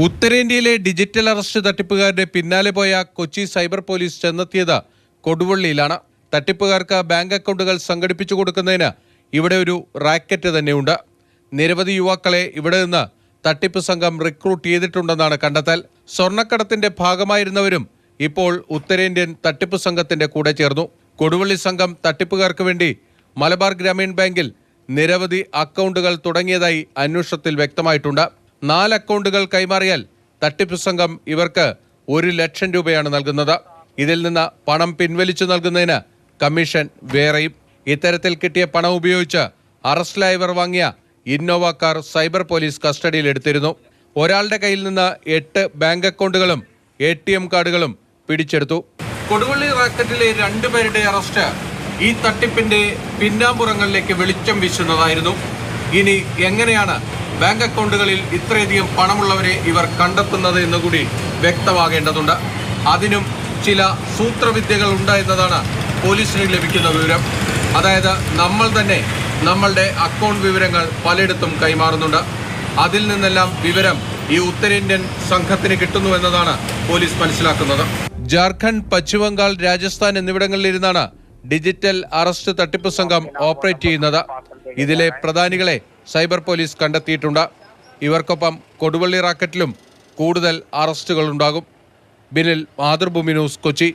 ഉത്തരേന്ത്യയിലെ digital arrest തട്ടിപ്പുകാരുടെ പിന്നാലെ പോയ കൊച്ചി സൈബർ പോലീസ് ചെന്നെത്തിയത് കൊടുവള്ളിയിലാണ്. തട്ടിപ്പുകാർക്ക് ബാങ്ക് അക്കൗണ്ടുകൾ സംഘടിപ്പിച്ചു കൊടുക്കുന്നതിന് ഇവിടെ ഒരു റാക്കറ്റ് തന്നെയുണ്ട്. നിരവധി യുവാക്കളെ ഇവിടെ നിന്ന് തട്ടിപ്പ് സംഘം റിക്രൂട്ട് ചെയ്തിട്ടുണ്ടെന്നാണ് കണ്ടെത്തൽ. സ്വർണ്ണക്കടത്തിന്റെ ഭാഗമായിരുന്നവരും ഇപ്പോൾ ഉത്തരേന്ത്യൻ തട്ടിപ്പ് സംഘത്തിന്റെ കൂടെ ചേർന്നു. കൊടുവള്ളി സംഘം തട്ടിപ്പുകാർക്ക് വേണ്ടി മലബാർ ഗ്രാമീൺ ബാങ്കിൽ നിരവധി അക്കൗണ്ടുകൾ തുടങ്ങിയതായി അന്വേഷണത്തിൽ വ്യക്തമായിട്ടുണ്ട്. 4 അക്കൗണ്ടുകൾ കൈമാറിയാൽ തട്ടിപ്പ് സംഘം ഇവർക്ക് 1 ലക്ഷം രൂപയാണ് നൽകുന്നത്. ഇതിൽ നിന്ന് പണം പിൻവലിച്ചു നൽകുന്നതിന് കമ്മീഷൻ വേറെയും. ഇത്തരത്തിൽ കിട്ടിയ പണം ഉപയോഗിച്ച് അറസ്റ്റിലായവർ വാങ്ങിയ ഇന്നോവ കാർ സൈബർ പോലീസ് കസ്റ്റഡിയിലെടുത്തിരുന്നു. ഒരാളുടെ കയ്യിൽ നിന്ന് 8 ബാങ്ക് അക്കൗണ്ടുകളും ATM കാർഡുകളും പിടിച്ചെടുത്തു. കൊടുവള്ളി റാക്കറ്റിലെ 2 പേരുടെ അറസ്റ്റ് ഈ തട്ടിപ്പിന്റെ പിന്നാമ്പുറങ്ങളിലേക്ക് വെളിച്ചം വീശുന്നതായിരുന്നു. ഇനി എങ്ങനെയാണ് ബാങ്ക് അക്കൗണ്ടുകളിൽ ഇത്രയധികം പണമുള്ളവരെ ഇവർ കണ്ടെത്തുന്നത് എന്നുകൂടി വ്യക്തമാകേണ്ടതുണ്ട്. അതിനും ചില സൂത്രവിദ്യകൾ ഉണ്ട് എന്നതാണ് പോലീസിന് ലഭിക്കുന്ന വിവരം. അതായത് നമ്മൾ തന്നെ നമ്മളുടെ അക്കൗണ്ട് വിവരങ്ങൾ പലയിടത്തും കൈമാറുന്നുണ്ട്. അതിൽ നിന്നെല്ലാം വിവരം ഈ ഉത്തരേന്ത്യൻ സംഘത്തിന് കിട്ടുന്നു എന്നതാണ് പോലീസ് മനസ്സിലാക്കുന്നത്. ജാർഖണ്ഡ്, പശ്ചിമ ബംഗാൾ, രാജസ്ഥാൻ എന്നിവിടങ്ങളിലിരുന്നാണ് ഡിജിറ്റൽ അറസ്റ്റ് തട്ടിപ്പ് സംഘം ഓപ്പറേറ്റ് ചെയ്യുന്നത്. ഇതിലെ പ്രധാനികളെ സൈബർ പോലീസ് കണ്ടെത്തിയിട്ടുണ്ട്. ഇവർക്കൊപ്പം കൊടുവള്ളി റാക്കറ്റിലും കൂടുതൽ അറസ്റ്റുകൾ ഉണ്ടാകും. ബിനിൽ, മാതൃഭൂമി ന്യൂസ്, കൊച്ചി.